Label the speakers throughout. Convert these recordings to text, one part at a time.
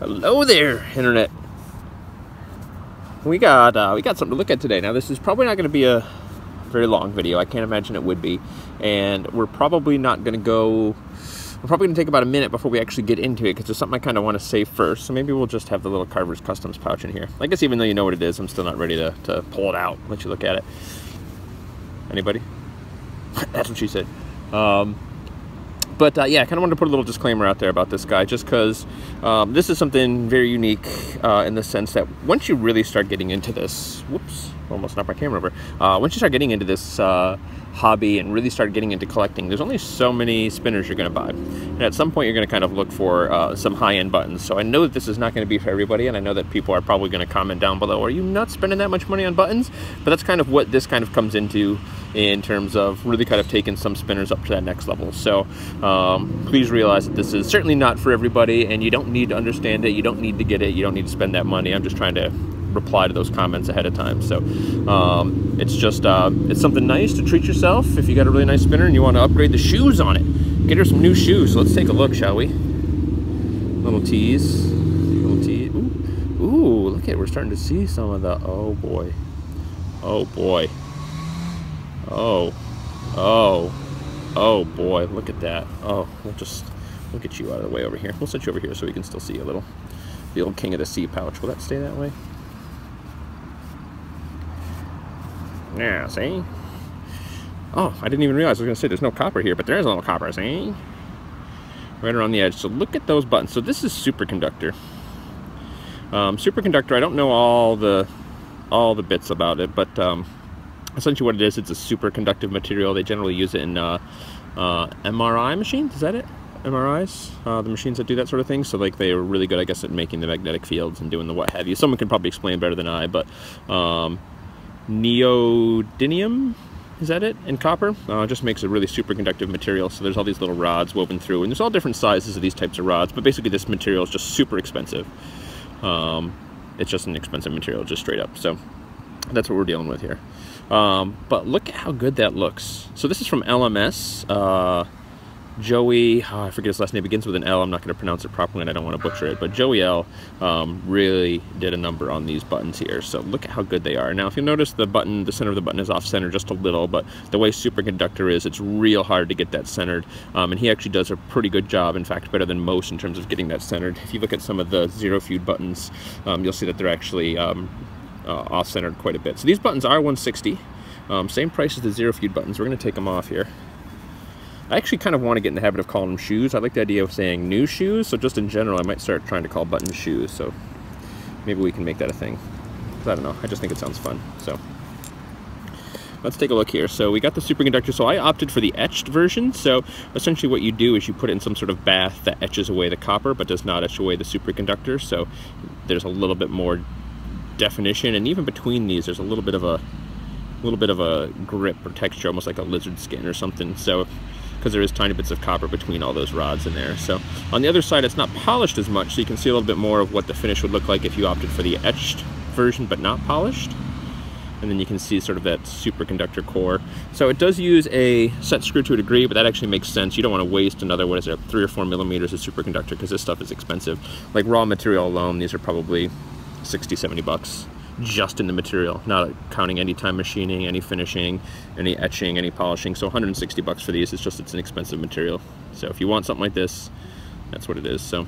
Speaker 1: Hello there, Internet. We got something to look at today. Now, this is probably not going to be a very long video. I can't imagine it would be. And we're probably not going to go... We're probably going to take about a minute before we actually get into it, because there's something I kind of want to say first. So maybe we'll just have the little Carver's Customs pouch in here. I guess even though you know what it is, I'm still not ready to pull it out, let you look at it. Anybody? That's what she said. But yeah, I kind of wanted to put a little disclaimer out there about this guy, just because this is something very unique in the sense that once you really start getting into this, whoops, almost knocked my camera over. Once you start getting into this hobby and really start getting into collecting, there's only so many spinners you're going to buy. And at some point, you're going to kind of look for some high-end buttons. So I know that this is not going to be for everybody, and I know that people are probably going to comment down below, are you not spending that much money on buttons? But that's kind of what this kind of comes into in terms of really kind of taking some spinners up to that next level. So please realize that this is certainly not for everybody, and you don't need to understand it, you don't need to get it, you don't need to spend that money. I'm just trying to reply to those comments ahead of time. So it's just it's something nice to treat yourself if you got a really nice spinner and you want to upgrade the shoes on it. Get her some new shoes. So let's take a look, shall we? Little tease. Ooh, look at it. We're starting to see some of the, oh boy. Oh boy. Oh boy, look at that. Oh, we'll just get you out of the way over here. We'll set you over here so we can still see a little. The old King of the Sea pouch. Will that stay that way? Yeah, see? Oh, I didn't even realize I was going to say there's no copper here, but there is a little copper, see? Right around the edge. So look at those buttons. So this is Superconductor. Superconductor, I don't know all the bits about it, but essentially what it is, it's a superconductive material. They generally use it in MRI machines, is that it? MRIs, the machines that do that sort of thing. So like they are really good, I guess, at making the magnetic fields and doing the what have you. Someone can probably explain better than I, but neodymium, is that it, in copper? Just makes a really superconductive material. So there's all these little rods woven through, and there's all different sizes of these types of rods, but basically this material is just super expensive. It's just an expensive material, just straight up. So that's what we're dealing with here. But look at how good that looks. So this is from LMS. Joey, I forget his last name, begins with an L. I'm not going to pronounce it properly and I don't want to butcher it, but Joey L really did a number on these buttons here. So look at how good they are. Now if you notice, the button, the center of the button is off center just a little, but the way Superconductor is, it's real hard to get that centered, and he actually does a pretty good job, in fact better than most in terms of getting that centered. If you look at some of the zero feud buttons, you'll see that they're actually off-centered quite a bit. So these buttons are $160, same price as the zero feud buttons. We're going to take them off here. I actually kind of want to get in the habit of calling them shoes. I like the idea of saying new shoes, so just in general I might start trying to call buttons shoes, so maybe we can make that a thing. I don't know, I just think it sounds fun. So let's take a look here. So we got the Superconductor. So I opted for the etched version. So essentially what you do is you put it in some sort of bath that etches away the copper but does not etch away the Superconductor. So there's a little bit more definition, and even between these there's a little bit of a grip or texture, almost like a lizard skin or something. So because there is tiny bits of copper between all those rods in there. So on the other side it's not polished as much, so you can see a little bit more of what the finish would look like if you opted for the etched version but not polished. And then you can see sort of that Superconductor core. So it does use a set screw to a degree, but that actually makes sense. You don't want to waste another, what is it, 3 or 4 millimeters of Superconductor, because this stuff is expensive. Like raw material alone, these are probably 60, 70 bucks just in the material, not counting any time machining, any finishing, any etching, any polishing. So 160 bucks for these. It's an expensive material. So if you want something like this, that's what it is. So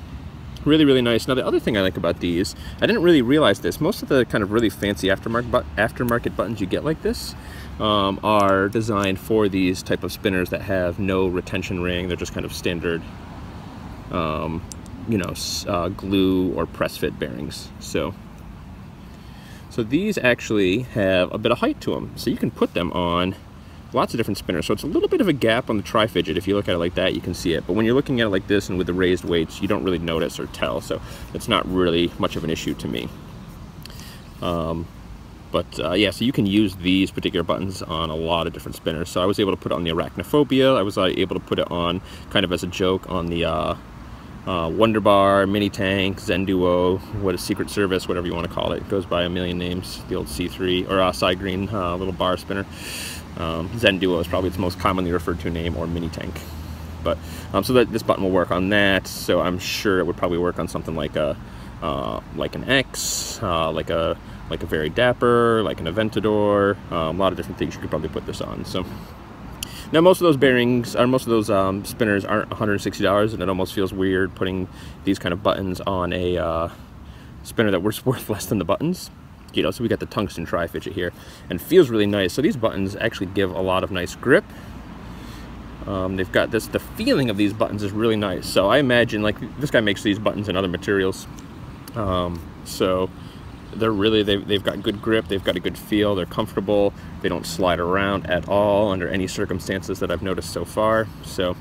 Speaker 1: really, really nice. Now the other thing I like about these, I didn't really realize this, most of the kind of really fancy aftermarket buttons you get like this are designed for these type of spinners that have no retention ring. They're just kind of standard you know, glue or press fit bearings. So these actually have a bit of height to them, so you can put them on lots of different spinners. So it's a little bit of a gap on the tri-fidget. If you look at it like that, you can see it. But when you're looking at it like this and with the raised weights, you don't really notice or tell. So it's not really much of an issue to me. Yeah, so you can use these particular buttons on a lot of different spinners. So I was able to put it on the Arachnophobia. I was able to put it on, kind of as a joke, on the Wonder Bar, Mini Tank, Zen Duo, what is Secret Service, whatever you want to call it. It goes by a million names. The old C3 or Side Green little bar spinner. Zen Duo is probably its most commonly referred to name, or Mini Tank. But so that this button will work on that. So I'm sure it would probably work on something like a like an X, like a Very Dapper, like an Aventador, a lot of different things you could probably put this on. So now most of those bearings, or most of those spinners aren't $160, and it almost feels weird putting these kind of buttons on a spinner that was worth less than the buttons. You know, so we got the tungsten tri-fidget here, and it feels really nice. So these buttons actually give a lot of nice grip. They've got this, the feeling of these buttons is really nice. So I imagine, like, this guy makes these buttons in other materials. So they're really, they've got good grip, they've got a good feel, they're comfortable, they don't slide around at all under any circumstances that I've noticed so far. So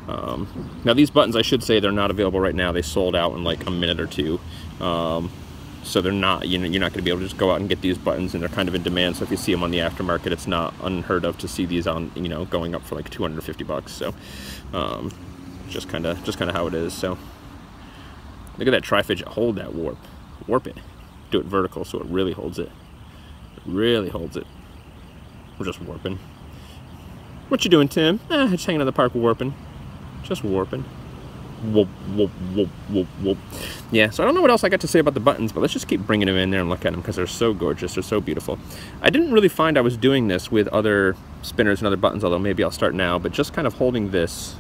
Speaker 1: now these buttons, I should say, they're not available right now. They sold out in like a minute or two. So they're not, you know, you're not going to be able to just go out and get these buttons, and they're kind of in demand. So if you see them on the aftermarket, it's not unheard of to see these on, you know, going up for like 250 bucks. So just kind of how it is. So look at that tri-fidget, hold that warp it, do it vertical so it really holds it. Really holds it. We're just warping. What you doing, Tim? Just hanging in the park warping. Just warping. Whoop, whoop, whoop, whoop, whoop. Yeah, so I don't know what else I got to say about the buttons, but let's just keep bringing them in there and look at them because they're so gorgeous, they're so beautiful. I didn't really find I was doing this with other spinners and other buttons, although maybe I'll start now, but just kind of holding this,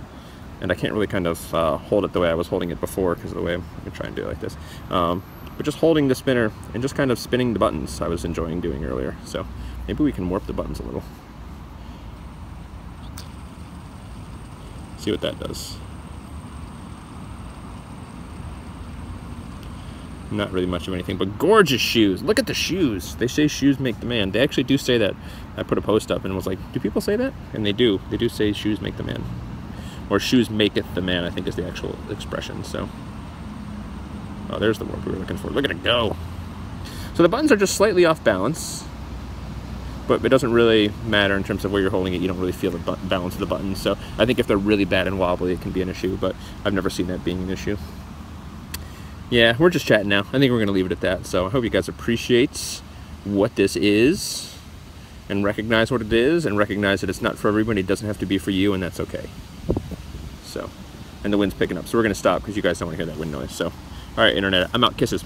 Speaker 1: and I can't really kind of hold it the way I was holding it before because of the way I'm going to try and do it like this. But just holding the spinner and just kind of spinning the buttons I was enjoying doing earlier. So maybe we can warp the buttons a little. See what that does. Not really much of anything, but gorgeous shoes. Look at the shoes. They say shoes make the man. They actually do say that. I put a post up and was like, do people say that? And they do. They do say shoes make the man. Or shoes maketh the man, I think is the actual expression. So, oh, there's the word we were looking for. Look at it go. So the buttons are just slightly off balance, but it doesn't really matter in terms of where you're holding it. You don't really feel the balance of the buttons. So I think if they're really bad and wobbly, it can be an issue, but I've never seen that being an issue. Yeah, we're just chatting now. I think we're going to leave it at that. So I hope you guys appreciate what this is and recognize what it is and recognize that it's not for everybody. It doesn't have to be for you, and that's okay. So, and the wind's picking up. So we're going to stop because you guys don't want to hear that wind noise. So, all right, Internet, I'm out. Kisses.